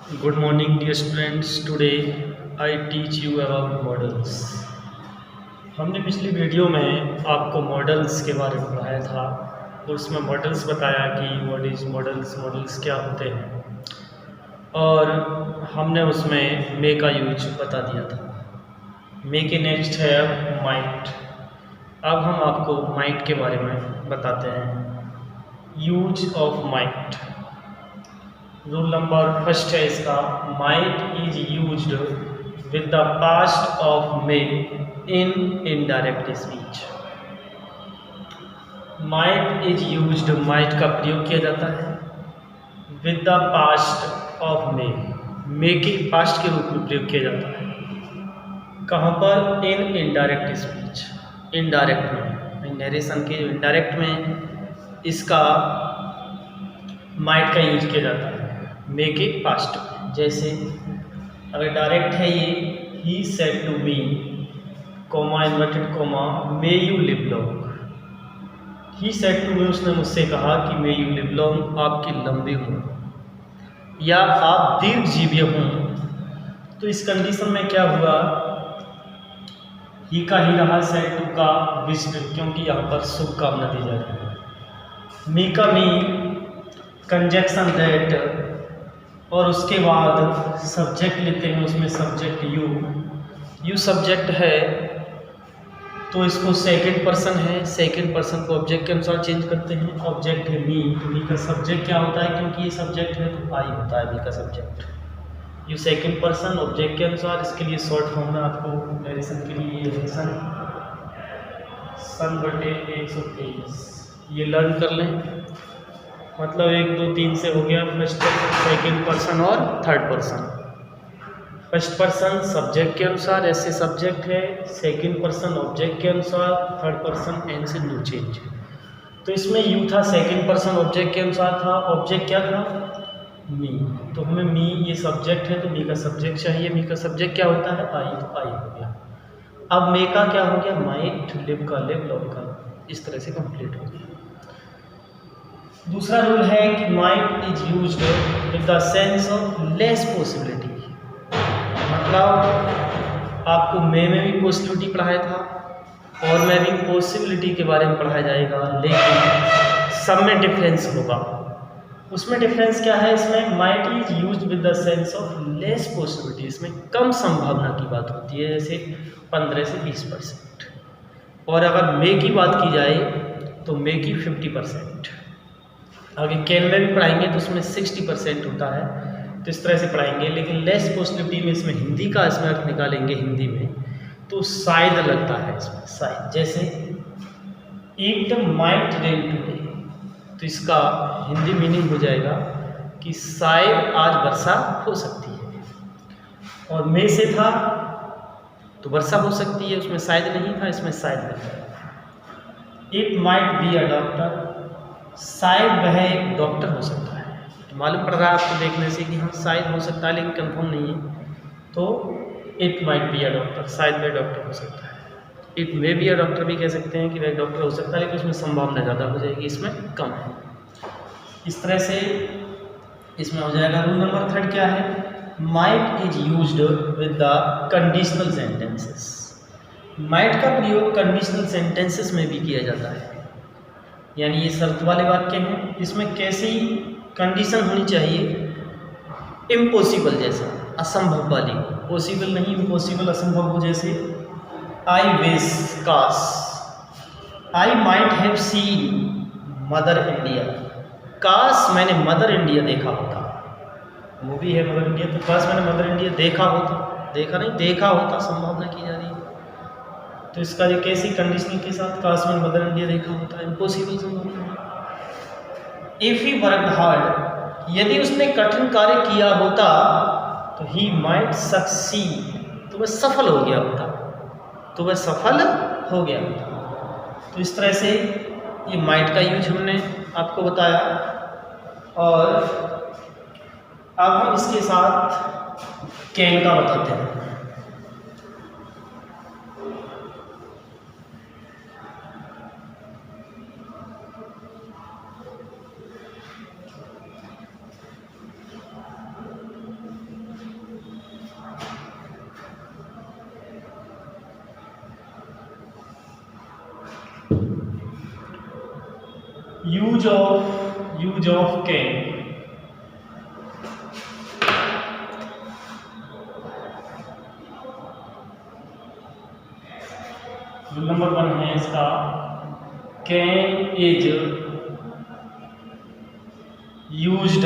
Good morning, dear students. Today I teach you about models. हमने पिछली video में आपको मॉडल्स के बारे में पढ़ाया था और उसमें मॉडल्स बताया कि व्हाट इज मॉडल्स, मॉडल्स क्या होते हैं, और हमने उसमें मे का यूज बता दिया था। मे के नेक्स्ट है अब माइट। अब हम आपको माइट के बारे में बताते हैं। Use of might. Rule number first है इसका, might is used with the past of May in indirect speech. Might is used, might का प्रयोग किया जाता है with the past of May के पास्ट के रूप में प्रयोग किया जाता है। कहाँ पर? इन इनडायरेक्ट स्पीच, इनडायरेक्ट में, नरेशन के इनडायरेक्ट में इसका माइट का यूज किया जाता है मे के पास्ट में। जैसे अगर डायरेक्ट है ये, he said to me, comma inverted comma, may you live long. He said to me, उसने मुझसे कहा कि मे यू लिव लॉन्ग, आपकी लंबी उम्र, या आप दीर्घजीवी हों। तो इस कंडीशन में क्या हुआ? ही का ही रहा, सेड टू का विश्ड, क्योंकि यहाँ पर शुभकामना दी जा रही है। मी का मी, कंजक्शन दैट, और उसके बाद सब्जेक्ट लेते हैं, उसमें सब्जेक्ट यू सब्जेक्ट है तो इसको सेकंड पर्सन है, सेकंड पर्सन को ऑब्जेक्ट के अनुसार चेंज करते हैं। ऑब्जेक्ट है मी, तो मी का सब्जेक्ट क्या होता है? क्योंकि ये सब्जेक्ट है तो आई होता है मी का subject. You second person object के अनुसार। इसके लिए शॉर्ट फॉर्म में आपको नरेशन के लिए ये है सन बटे 123, ये लर्न कर लें। मतलब 1 2 3 से हो गया फर्स्ट पर्सन, सेकेंड पर्सन और third person. First person subject के अनुसार, ऐसे सब्जेक्ट है, सेकेंड पर्सन ऑब्जेक्ट के अनुसार, थर्ड पर्सन एन से नो चेंज। तो इसमें यू था, सेकेंड पर्सन ऑब्जेक्ट के अनुसार था, ऑब्जेक्ट क्या था? मी। तो हमें मी, ये सब्जेक्ट है तो मी का सब्जेक्ट चाहिए। मी का सब्जेक्ट क्या होता है? आई, तो आई हो गया। अब मे का क्या हो गया? माइट, लिव का लिव, लव का, इस तरह से कंप्लीट हो गया। दूसरा रूल है कि might is used with the sense of less possibility. मतलब आपको मे में भी पॉसिबिलिटी पढ़ाया था और में भी पॉसिबिलिटी के बारे में पढ़ाया जाएगा, लेकिन सब में डिफरेंस होगा। उसमें डिफरेंस क्या है? इसमें might is used with the sense of less possibility, इसमें कम संभावना की बात होती है, जैसे 15 से 20%। और अगर मे की बात की जाए तो मे की 50%। आगे कैन में भी पढ़ाएंगे तो उसमें 60% होता है, तो इस तरह से पढ़ाएंगे। लेकिन लेस पॉसिबिलिटी में इसमें हिंदी का इसमें अर्थ निकालेंगे हिंदी में, तो शायद लगता है इसमें, शायद। जैसे इट माइट रेन टुडे, तो इसका हिंदी मीनिंग हो जाएगा कि शायद आज वर्षा हो सकती है। और मे से था तो वर्षा हो सकती है, उसमें शायद नहीं था, इसमें शायद लगता है। It might be a doctor, शायद वह एक डॉक्टर हो सकता है। तो मालूम पड़ रहा है आपको देखने से कि हाँ शायद हो सकता है, लेकिन कंफर्म नहीं है। तो it might be a doctor, शायद वह डॉक्टर हो सकता है। It may be a doctor भी कह सकते हैं कि वह डॉक्टर हो सकता है, लेकिन उसमें संभावना ज़्यादा हो जाएगी, इसमें कम है। इस तरह से इसमें हो जाएगा। रूल नंबर 3 क्या है? Might is used with the conditional sentences. Might का प्रयोग कंडीशनल सेंटेंसेस में भी किया जाता है, यानी ये शर्त वाले वाक्य हैं। इसमें कैसी कंडीशन होनी चाहिए? इम्पॉसिबल जैसा, असंभव वाली। पॉसिबल नहीं, इम्पॉसिबल, असंभव हो। जैसे आई विश, काश, I might have seen mother India, काश मैंने मदर इंडिया देखा होता। मूवी है मदर इंडिया, तो काश मैंने मदर इंडिया देखा होता, देखा नहीं, देखा होता, संभावना की जा रही है। तो इसका ये कैसी कंडीशनल के साथ? काश मैंने मदर इंडिया देखा होता, इम्पॉसिबल, संभावना। इफ ही वर्कड हार्ड, यदि उसने कठिन कार्य किया होता तो ही माइट सक्सीड, तो वह सफल हो गया होता, तो वह सफल हो गया होता। तो इस तरह से ये माइट का यूज हमने आपको बताया। और अब हम इसके साथ कैन का बताते हैं। Use of can. Rule number 1 है इसका, can is used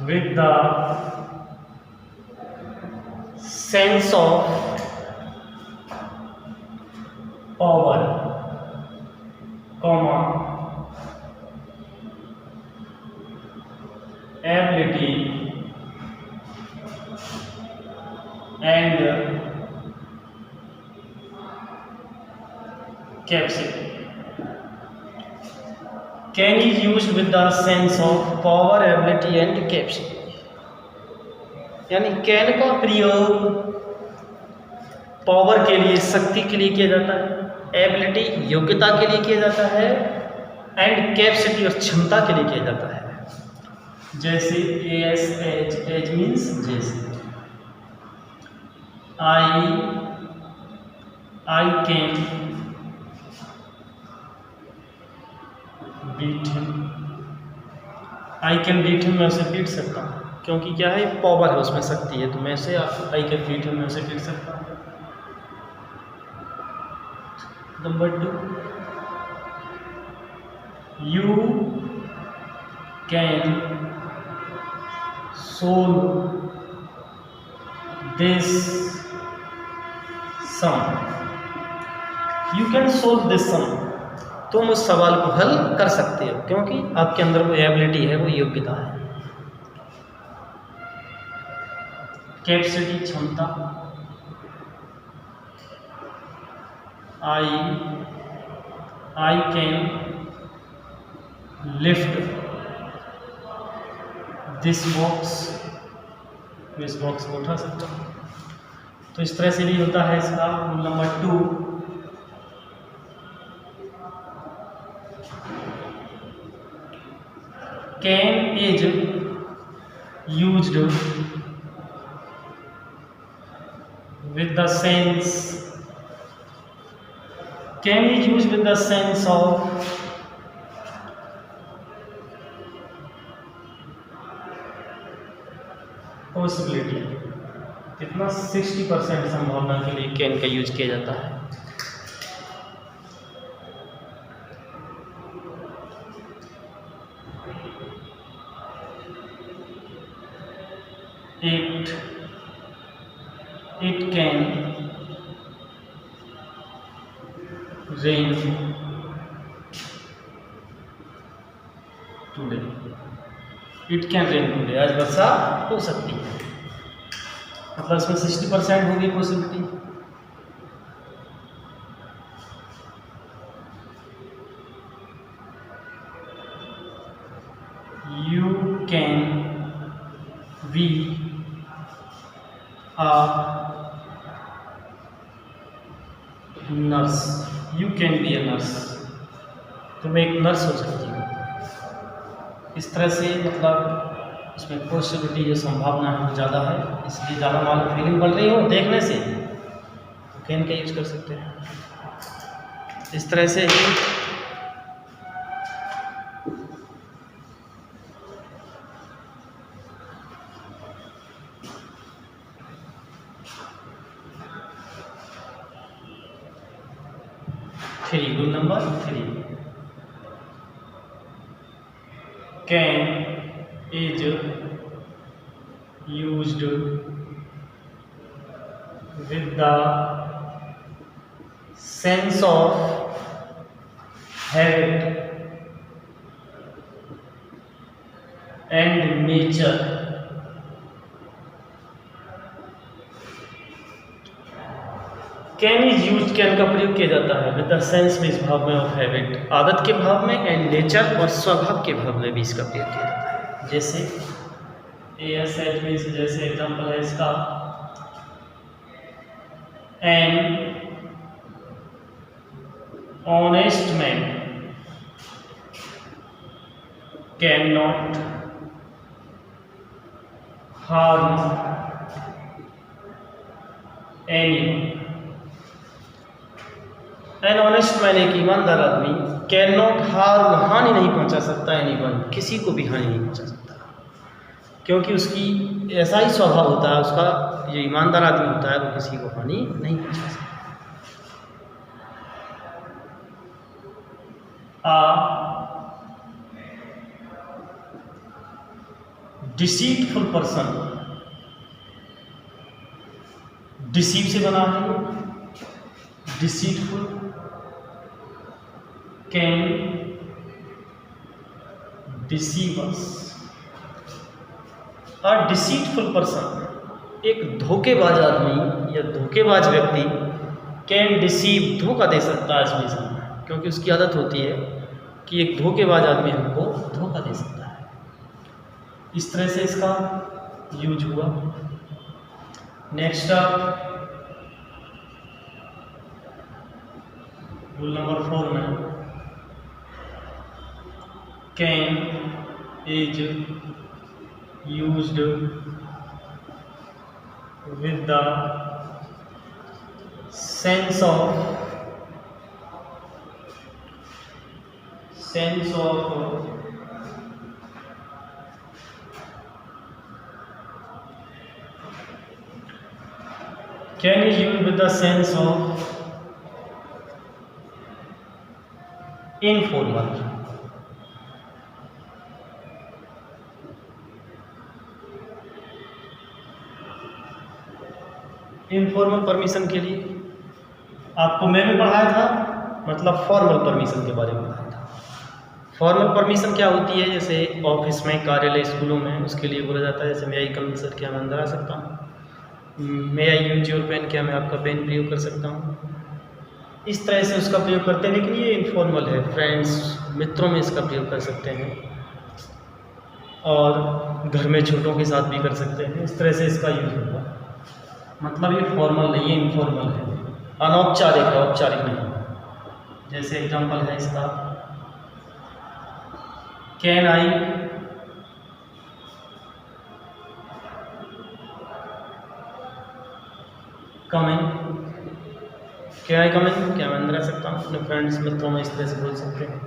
with the sense of power, comma, ability and capacity. Can is used with the sense of power, ability and capacity. यानी कैन का प्रयोग पावर के लिए, शक्ति के लिए किया जाता है, एबिलिटी योग्यता के लिए किया जाता है एंड कैपेसिटी और क्षमता के लिए किया जाता है। जैसे एज मीन्स जैसे, I can beat him, I can beat him, मैं उसे पीट सकता हूँ, क्योंकि क्या है, पावर है उसमें, शक्ति है, तो मैं उसे आई कैन बीट हिम, मैं उसे पीट सकता हूँ। Number 2, you can solve this sum, you can solve this sum, तुम उस सवाल को हल कर सकते हो, क्योंकि आपके अंदर वो एबिलिटी है, वो योग्यता है। कैपेसिटी क्षमता, I can lift this box, इस बॉक्स को उठा सकता हूँ। तो इस तरह से भी होता है इसका। Rule number 2, can is used with the sense, can be used with the sense of possibility। कितना 60% संभावना के लिए कैन का यूज किया जाता है। It can rain today, it can rain today, आज वर्षा हो सकती है, मतलब इसमें 60% होगी possibility. You can be a nurse, you can be a nurse, तुम एक नर्स हो सकती हो। इस तरह से मतलब इसमें पॉसिबिलिटी, जो संभावना है वो ज़्यादा है, इसलिए ज़्यादा मालूम फीलिंग बढ़ रही हो देखने से, कैन का यूज कर सकते हैं। इस तरह से ही rule number 3, can is used with the sense of habit and nature can is use, can का प्रयोग किया जाता है विद द सेंस में, इस भाव में, ऑफ हैबिट, आदत के भाव में, एंड नेचर और स्वभाव के भाव में भी इसका प्रयोग किया जाता है। जैसे एस एच में, जैसे एग्जाम्पल है इसका, an honest man can not harm any. An honest man, एक ईमानदार आदमी, कैन नॉट हार्म, हानि नहीं पहुंचा सकता, एनीवन, किसी को भी हानि नहीं पहुंचा सकता, क्योंकि उसकी ऐसा ही स्वभाव होता है, उसका जो ईमानदार आदमी होता है वो किसी को हानि नहीं पहुंचा सकता। डिसीटफुल पर्सन, डिसीव से बना है, deceitful, can deceive us. A deceitful person, एक धोखेबाज आदमी या धोखेबाज व्यक्ति, कैन डिसीव, धोखा दे सकता है इसमें से, क्योंकि उसकी आदत होती है कि एक धोखेबाज आदमी हमको धोखा दे सकता है। इस तरह से इसका यूज हुआ। नेक्स्ट रूल नंबर 4 में, can is used with the sense of can is used with the sense of informal. Informal permission के लिए आपको मैंने पढ़ाया था, मतलब फॉर्मल परमिशन के बारे में पढ़ाया था। फॉर्मल परमिशन क्या होती है, जैसे ऑफिस में, कार्यालय, स्कूलों में, उसके लिए बोला जाता है जैसे मे आई कम सर, क्या मैं अंदर आ सकता हूँ, मे आई यूज योर पेन, क्या मैं आपका पेन प्रयोग कर सकता हूँ। इस तरह से उसका प्रयोग करते हैं, लेकिन ये इनफॉर्मल है, फ्रेंड्स, मित्रों में इसका प्रयोग कर सकते हैं, और घर में छोटों के साथ भी कर सकते हैं। इस तरह से इसका यूज होगा, मतलब ये फॉर्मल नहीं है, इनफॉर्मल है, अनौपचारिक है, औपचारिक नहीं। जैसे एग्जांपल है इसका, कैन आई कम इन, क्या आई कम इन, क्या मैं अंदर आ सकता हूँ। अपने फ्रेंड्स, मित्रों में इस तरह से बोल सकते हैं।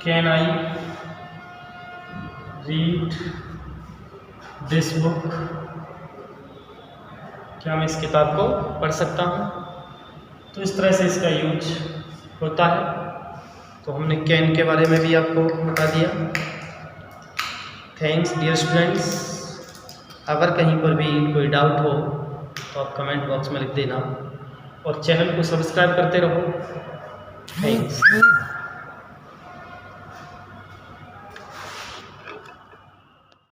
Can I read this book, क्या मैं इस किताब को पढ़ सकता हूँ। तो इस तरह से इसका यूज होता है। तो हमने कैन के बारे में भी आपको बता दिया। Thanks dear students. अगर कहीं पर भी कोई डाउट हो तो आप कमेंट बॉक्स में लिख देना, और चैनल को सब्सक्राइब करते रहो। थैंक्स।